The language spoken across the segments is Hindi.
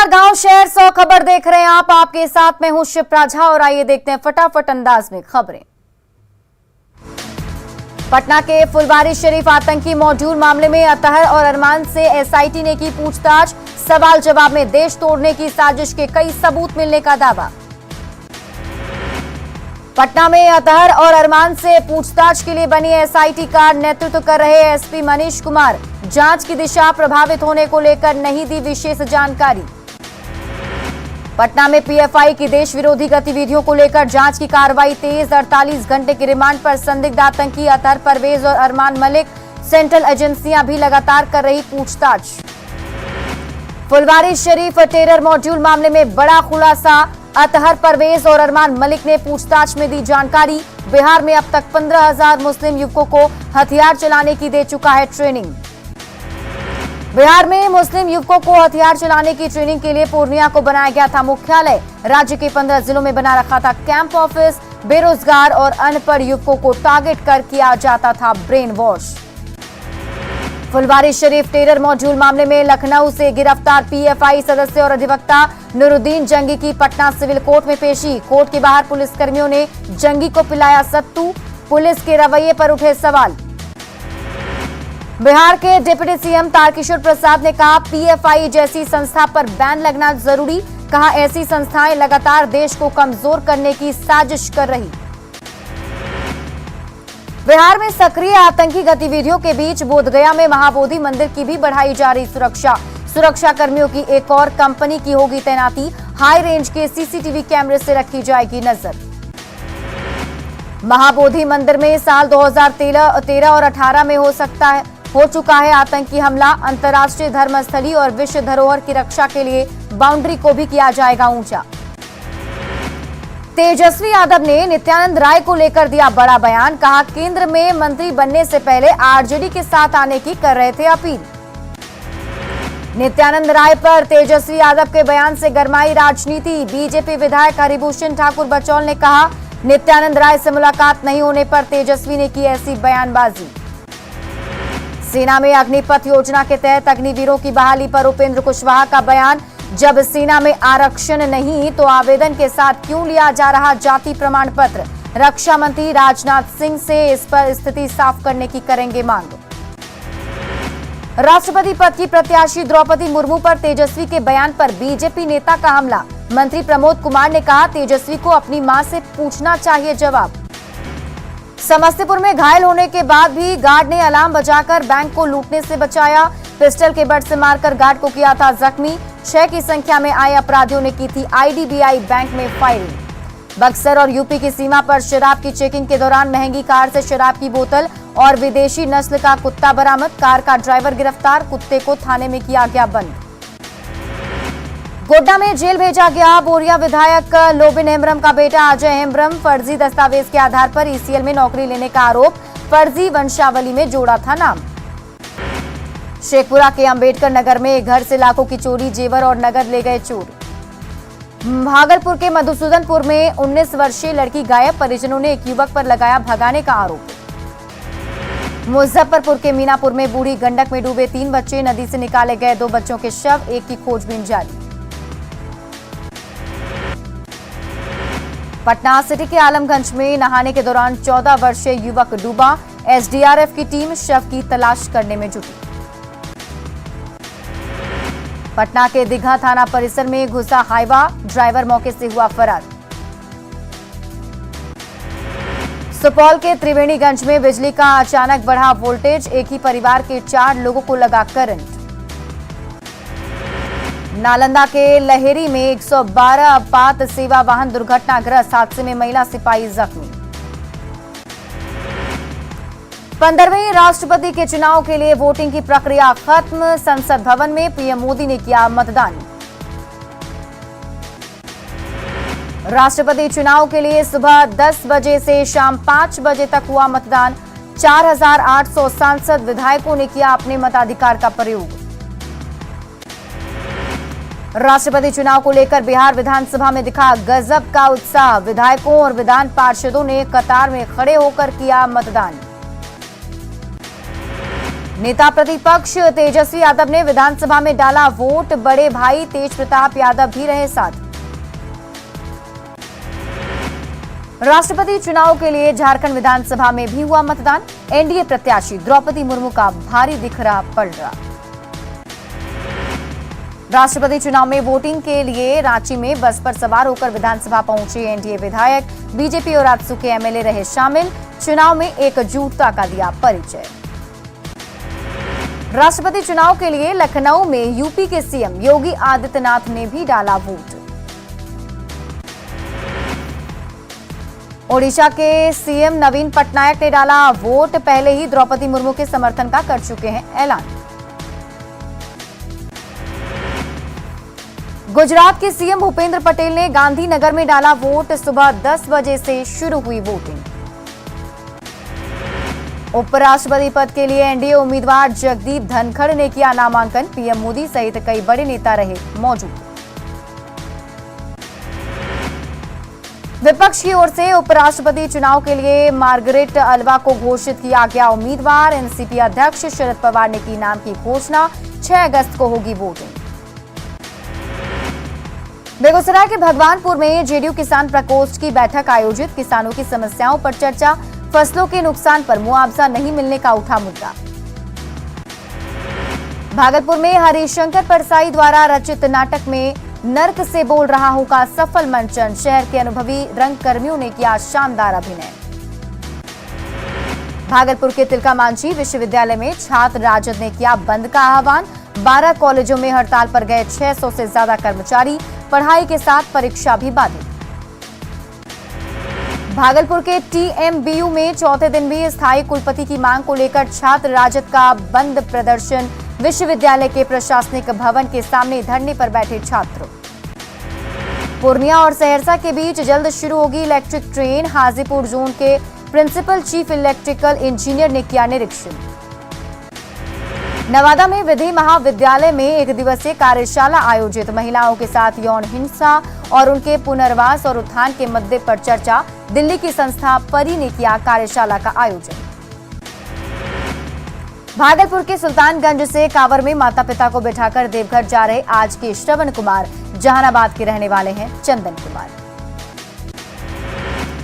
नमस्कार, गांव शहर 100 खबर देख रहे हैं आप। आपके साथ मैं हूं शिप्रा झा और आइए देखते हैं फटाफट अंदाज में खबरें। पटना के फुलवारी शरीफ आतंकी मॉड्यूल मामले में अतहर और अरमान से एसआईटी ने की पूछताछ। सवाल जवाब में देश तोड़ने की साजिश के कई सबूत मिलने का दावा। पटना में अतहर और अरमान से पूछताछ के लिए बनी एसआईटी का नेतृत्व कर रहे एसपी मनीष कुमार जांच की दिशा प्रभावित होने को लेकर नहीं दी विशेष जानकारी। पटना में पीएफआई की देश विरोधी गतिविधियों को लेकर जांच की कार्रवाई तेज। 48 घंटे की रिमांड पर संदिग्ध आतंकी अतहर परवेज और अरमान मलिक। सेंट्रल एजेंसियां भी लगातार कर रही पूछताछ। फुलवारी शरीफ टेरर मॉड्यूल मामले में बड़ा खुलासा। अतहर परवेज और अरमान मलिक ने पूछताछ में दी जानकारी। बिहार में अब तक 15,000 मुस्लिम युवकों को हथियार चलाने की दे चुका है ट्रेनिंग। बिहार में मुस्लिम युवकों को हथियार चलाने की ट्रेनिंग के लिए पूर्णिया को बनाया गया था मुख्यालय। राज्य के 15 जिलों में बना रखा था कैंप ऑफिस। बेरोजगार और अनपढ़ युवकों को टारगेट कर किया जाता था brain wash. Phulwari Sharif terror module मामले में लखनऊ से गिरफ्तार पीएफआई सदस्य और अधिवक्ता नूरुद्दीन जंगी की पटना सिविल कोर्ट में पेशी। कोर्ट के बाहर पुलिसकर्मियों ने जंगी को पिलाया सत्तू। पुलिस के रवैये पर उठे सवाल। बिहार के डिप्टी सीएम तारकिशोर प्रसाद ने कहा पीएफआई जैसी संस्था पर बैन लगना जरूरी। कहा ऐसी संस्थाएं लगातार देश को कमजोर करने की साजिश कर रही। बिहार में सक्रिय आतंकी गतिविधियों के बीच बोधगया में महाबोधि मंदिर की भी बढ़ाई जा रही सुरक्षा। सुरक्षा कर्मियों की एक और कंपनी की होगी तैनाती। हाई रेंज के सीसीटीवी कैमरे से रखी जाएगी नजर। महाबोधि मंदिर में साल 2013 और 18 में हो चुका है आतंकी हमला। अंतर्राष्ट्रीय धर्मस्थली और विश्व धरोहर की रक्षा के लिए बाउंड्री को भी किया जाएगा ऊंचा। तेजस्वी यादव ने नित्यानंद राय को लेकर दिया बड़ा बयान। कहा केंद्र में मंत्री बनने से पहले आरजेडी के साथ आने की कर रहे थे अपील। नित्यानंद राय पर तेजस्वी यादव के बयान से गरमाई राजनीति। बीजेपी विधायक हरिभूषण ठाकुर बचौल ने कहा नित्यानंद राय से मुलाकात नहीं होने पर तेजस्वी ने की ऐसी बयानबाजी। सेना में अग्निपथ योजना के तहत अग्निवीरों की बहाली पर उपेंद्र कुशवाहा का बयान। जब सेना में आरक्षण नहीं तो आवेदन के साथ क्यों लिया जा रहा जाति प्रमाण पत्र। रक्षा मंत्री राजनाथ सिंह से इस पर स्थिति साफ करने की करेंगे मांग। राष्ट्रपति पद की प्रत्याशी द्रौपदी मुर्मू पर तेजस्वी के बयान पर बीजेपी नेता का हमला। मंत्री प्रमोद कुमार ने कहा तेजस्वी को अपनी मां से पूछना चाहिए जवाब। समस्तीपुर में घायल होने के बाद भी गार्ड ने अलार्म बजाकर बैंक को लूटने से बचाया। पिस्टल के बट से मारकर गार्ड को किया था जख्मी। 6 की संख्या में आए अपराधियों ने की थी आईडीबीआई बैंक में फायरिंग। बक्सर और यूपी की सीमा पर शराब की चेकिंग के दौरान महंगी कार से शराब की बोतल और विदेशी नस्ल का कुत्ता बरामद। कार का ड्राइवर गिरफ्तार। कुत्ते को थाने में किया गया बंद। गोड्डा में जेल भेजा गया बोरिया विधायक लोबिन हेम्ब्रम का बेटा अजय हेम्ब्रम। फर्जी दस्तावेज के आधार पर ईसीएल में नौकरी लेने का आरोप। फर्जी वंशावली में जोड़ा था नाम। शेखपुरा के अंबेडकर नगर में घर से लाखों की चोरी, जेवर और नगद ले गए चोर। भागलपुर के मधुसूदनपुर में 19 वर्षीय लड़की गायब। परिजनों ने एक युवक पर लगाया भगाने का आरोप। मुजफ्फरपुर के मीनापुर में बूढ़ी गंडक में डूबे 3 बच्चे। नदी से निकाले गए 2 बच्चों के शव। एक की खोजबीन जारी। पटना सिटी के आलमगंज में नहाने के दौरान 14 वर्षीय युवक डूबा। एसडीआरएफ की टीम शव की तलाश करने में जुटी। पटना के दीघा थाना परिसर में घुसा हाईवा। ड्राइवर मौके से हुआ फरार। सुपौल के त्रिवेणीगंज में बिजली का अचानक बढ़ा वोल्टेज। एक ही परिवार के 4 लोगों को लगा करंट। नालंदा के लहेरी में 112 आपात सेवा वाहन दुर्घटनाग्रस्त। हादसे में महिला सिपाही जख्मी। 15वें राष्ट्रपति के चुनाव के लिए वोटिंग की प्रक्रिया खत्म। संसद भवन में पीएम मोदी ने किया मतदान। राष्ट्रपति चुनाव के लिए सुबह 10 बजे से शाम 5 बजे तक हुआ मतदान। 4,800 सांसद विधायकों ने किया अपने मताधिकार का प्रयोग। राष्ट्रपति चुनाव को लेकर बिहार विधानसभा में दिखा गजब का उत्साह। विधायकों और विधान पार्षदों ने कतार में खड़े होकर किया मतदान। नेता प्रतिपक्ष तेजस्वी यादव ने विधानसभा में डाला वोट, बड़े भाई तेज प्रताप यादव भी रहे साथ। राष्ट्रपति चुनाव के लिए झारखंड विधानसभा में भी हुआ मतदान, एनडीए प्रत्याशी द्रौपदी मुर्मू का भारी दिख रहा पलड़ा। राष्ट्रपति चुनाव में वोटिंग के लिए रांची में बस पर सवार होकर विधानसभा पहुंचे एनडीए विधायक, बीजेपी और आजसू के एमएलए रहे शामिल, चुनाव में एकजुटता का दिया परिचय। राष्ट्रपति चुनाव के लिए लखनऊ में यूपी के सीएम योगी आदित्यनाथ ने भी डाला वोट। ओडिशा के सीएम नवीन पटनायक ने डाला वोट, पहले ही द्रौपदी मुर्मू के समर्थन का कर चुके हैं ऐलान। गुजरात के सीएम भूपेंद्र पटेल ने गांधीनगर में डाला वोट, सुबह 10 बजे से शुरू हुई वोटिंग। उपराष्ट्रपति पद के लिए एनडीए उम्मीदवार जगदीप धनखड़ ने किया नामांकन, पीएम मोदी सहित कई बड़े नेता रहे मौजूद। विपक्ष की ओर से उपराष्ट्रपति चुनाव के लिए मार्गरेट अल्वा को घोषित किया गया उम्मीदवार, एनसीपी अध्यक्ष शरद पवार ने की नाम की घोषणा, 6 अगस्त को होगी वोटिंग। बेगूसराय के भगवानपुर में जेडीयू किसान प्रकोष्ठ की बैठक आयोजित, किसानों की समस्याओं पर चर्चा, फसलों के नुकसान पर मुआवजा नहीं मिलने का उठा मुद्दा। भागलपुर में हरिशंकर परसाई द्वारा रचित नाटक में नर्क से बोल रहा हूं का सफल मंचन, शहर के अनुभवी रंगकर्मियों ने किया शानदार अभिनय। भागलपुर के तिलका मांझी विश्वविद्यालय में छात्र राजद ने किया बंद का आह्वान, 12 कॉलेजों में हड़ताल पर गए 600 से ज्यादा कर्मचारी, पढ़ाई के साथ परीक्षा भी बाधित। भागलपुर के टीएमबीयू में चौथे दिन भी स्थायी कुलपति की मांग को लेकर छात्र राजद का बंद प्रदर्शन, विश्वविद्यालय के प्रशासनिक भवन के सामने धरने पर बैठे छात्र। पूर्णिया और सहरसा के बीच जल्द शुरू होगी इलेक्ट्रिक ट्रेन, हाजीपुर जोन के प्रिंसिपल चीफ इलेक्ट्रिकल इंजीनियर ने किया निरीक्षण। नवादा में विधि महाविद्यालय में 1 दिवसीय कार्यशाला आयोजित, महिलाओं के साथ यौन हिंसा और उनके पुनर्वास और उत्थान के मुद्दे पर चर्चा, दिल्ली की संस्था परी ने किया कार्यशाला का आयोजन। भागलपुर के सुल्तानगंज से कांवर में माता पिता को बिठाकर देवघर जा रहे आज के श्रवण कुमार जहानाबाद के रहने वाले हैं चंदन कुमार।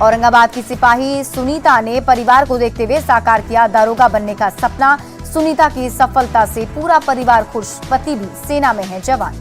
औरंगाबाद की सिपाही सुनीता ने परिवार को देखते हुए साकार किया दारोगा बनने का सपना, सुनीता की सफलता से पूरा परिवार खुश, पति भी सेना में है जवान।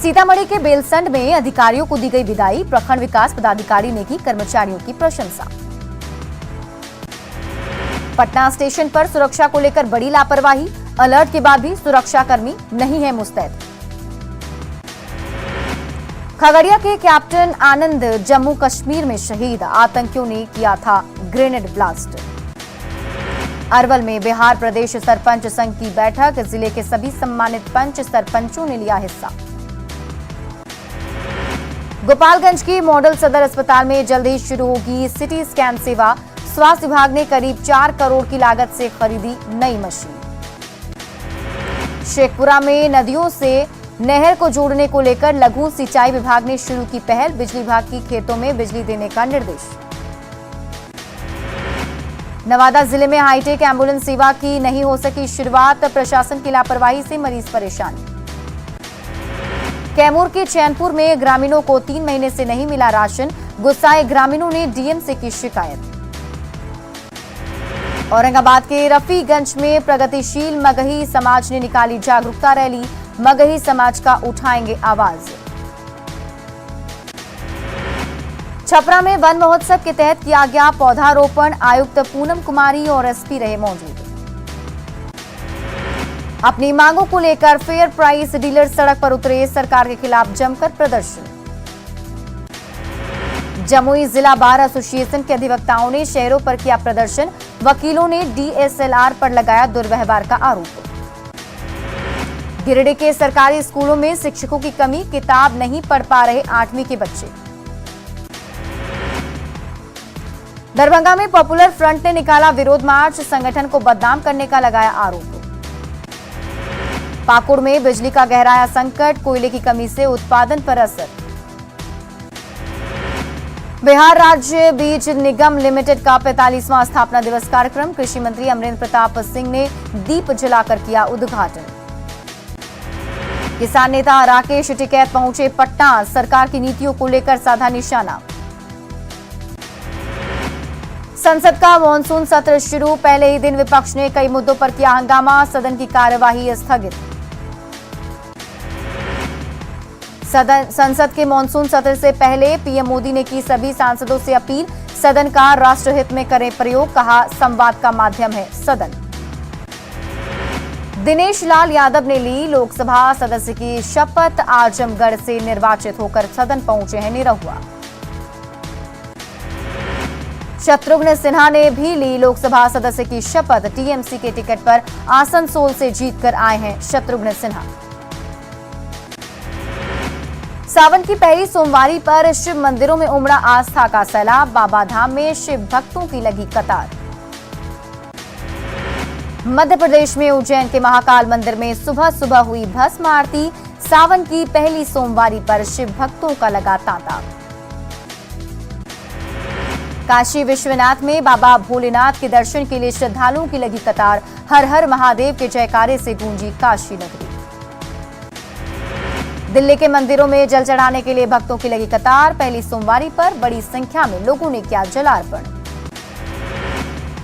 सीतामढ़ी के बेलसंड में अधिकारियों को दी गई विदाई, प्रखंड विकास पदाधिकारी ने की कर्मचारियों की प्रशंसा। पटना स्टेशन पर सुरक्षा को लेकर बड़ी लापरवाही, अलर्ट के बाद भी सुरक्षाकर्मी नहीं है मुस्तैद। खगड़िया के कैप्टन आनंद जम्मू कश्मीर में शहीद, आतंकियों ने किया था ग्रेनेड ब्लास्ट। अरवल में बिहार प्रदेश सरपंच संघ की बैठक, जिले के सभी सम्मानित पंच सरपंचों ने लिया हिस्सा। गोपालगंज की मॉडल सदर अस्पताल में जल्द ही शुरू होगी सिटी स्कैन सेवा, स्वास्थ्य विभाग ने करीब 4 करोड़ की लागत से खरीदी नई मशीन। शेखपुरा में नदियों से नहर को जोड़ने को लेकर लघु सिंचाई विभाग ने शुरू की पहल, बिजली विभाग की खेतों में बिजली देने का निर्देश। नवादा जिले में हाईटेक एम्बुलेंस सेवा की नहीं हो सकी शुरुआत, प्रशासन की लापरवाही से मरीज परेशान। कैमूर के चैनपुर में ग्रामीणों को 3 महीने से नहीं मिला राशन, गुस्साए ग्रामीणों ने डीएम से की शिकायत। औरंगाबाद के रफीगंज में प्रगतिशील मगही समाज ने निकाली जागरूकता रैली, मगही समाज का उठाएंगे आवाज। छपरा में वन महोत्सव के तहत किया गया पौधारोपण, आयुक्त पूनम कुमारी और एसपी रहे मौजूद। अपनी मांगों को लेकर फेयर प्राइस डीलर सड़क पर उतरे, सरकार के खिलाफ जमकर प्रदर्शन। जमुई जिला बार एसोसिएशन के अधिवक्ताओं ने शहरों पर किया प्रदर्शन, वकीलों ने डीएसएलआर पर लगाया दुर्व्यवहार का आरोप। गिरिडीह के सरकारी स्कूलों में शिक्षकों की कमी, किताब नहीं पढ़ पा रहे 8वीं के बच्चे। दरभंगा में पॉपुलर फ्रंट ने निकाला विरोध मार्च, संगठन को बदनाम करने का लगाया आरोप। पाकुड़ में बिजली का गहराया संकट, कोयले की कमी से उत्पादन पर असर। बिहार राज्य बीज निगम लिमिटेड का 45वां स्थापना दिवस कार्यक्रम। कृषि मंत्री अमरेंद्र प्रताप सिंह ने दीप जलाकर किया उद्घाटन। किसान नेता राकेश टिकैत पहुंचे पटना, सरकार की नीतियों को लेकर साधा निशाना। संसद का मॉनसून सत्र शुरू, पहले ही दिन विपक्ष ने कई मुद्दों पर किया हंगामा, सदन की कार्यवाही स्थगित। संसद के मॉनसून सत्र से पहले पीएम मोदी ने की सभी सांसदों से अपील, सदन का राष्ट्रहित में करें प्रयोग, कहा संवाद का माध्यम है सदन। दिनेश लाल यादव ने ली लोकसभा सदस्य की शपथ, आजमगढ़ से निर्वाचित होकर सदन पहुंचे हैं निरहुआ। शत्रुघ्न सिन्हा ने भी ली लोकसभा सदस्य की शपथ, टीएमसी के टिकट पर आसनसोल से जीतकर आए हैं शत्रुघ्न सिन्हा। सावन की पहली सोमवारी पर शिव मंदिरों में उमड़ा आस्था का सैलाब, बाबा धाम में शिव भक्तों की लगी कतार। मध्य प्रदेश में उज्जैन के महाकाल मंदिर में सुबह सुबह हुई भस्म आरती, सावन की पहली सोमवारी पर शिव भक्तों का लगा तांता। काशी विश्वनाथ में बाबा भोलेनाथ के दर्शन के लिए श्रद्धालुओं की लगी कतार, हर हर महादेव के जयकारे से गूंजी काशी नगरी। दिल्ली के मंदिरों में जल चढ़ाने के लिए भक्तों की लगी कतार, पहली सोमवारी पर बड़ी संख्या में लोगों ने किया जलार्पण।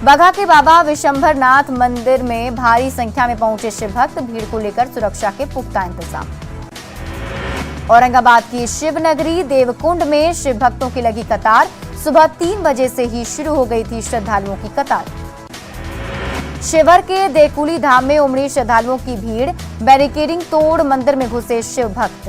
बगहा के बाबा विशंभरनाथ मंदिर में भारी संख्या में पहुंचे शिव भक्त, भीड़ को लेकर सुरक्षा के पुख्ता इंतजाम। औरंगाबाद की शिव नगरी देवकुंड में शिव भक्तों की लगी कतार, सुबह 3 बजे से ही शुरू हो गई थी श्रद्धालुओं की कतार। शिवहर के देकुली धाम में उमड़ी श्रद्धालुओं की भीड़, बैरिकेडिंग तोड़ मंदिर में घुसे शिव भक्त।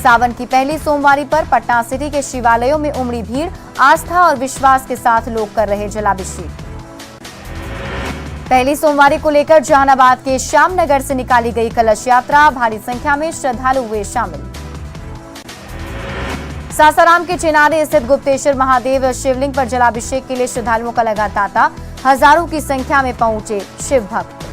सावन की पहली सोमवारी पर पटना सिटी के शिवालयों में उमड़ी भीड़, आस्था और विश्वास के साथ लोग कर रहे जलाभिषेक। पहली सोमवारी को लेकर जहानाबाद के श्यामनगर से निकाली गई कलश यात्रा, भारी संख्या में श्रद्धालु हुए शामिल। सासाराम के चिनारे स्थित गुप्तेश्वर महादेव शिवलिंग पर जलाभिषेक के लिए श्रद्धालुओं का लगा तांता, हजारों की संख्या में पहुंचे शिव भक्त।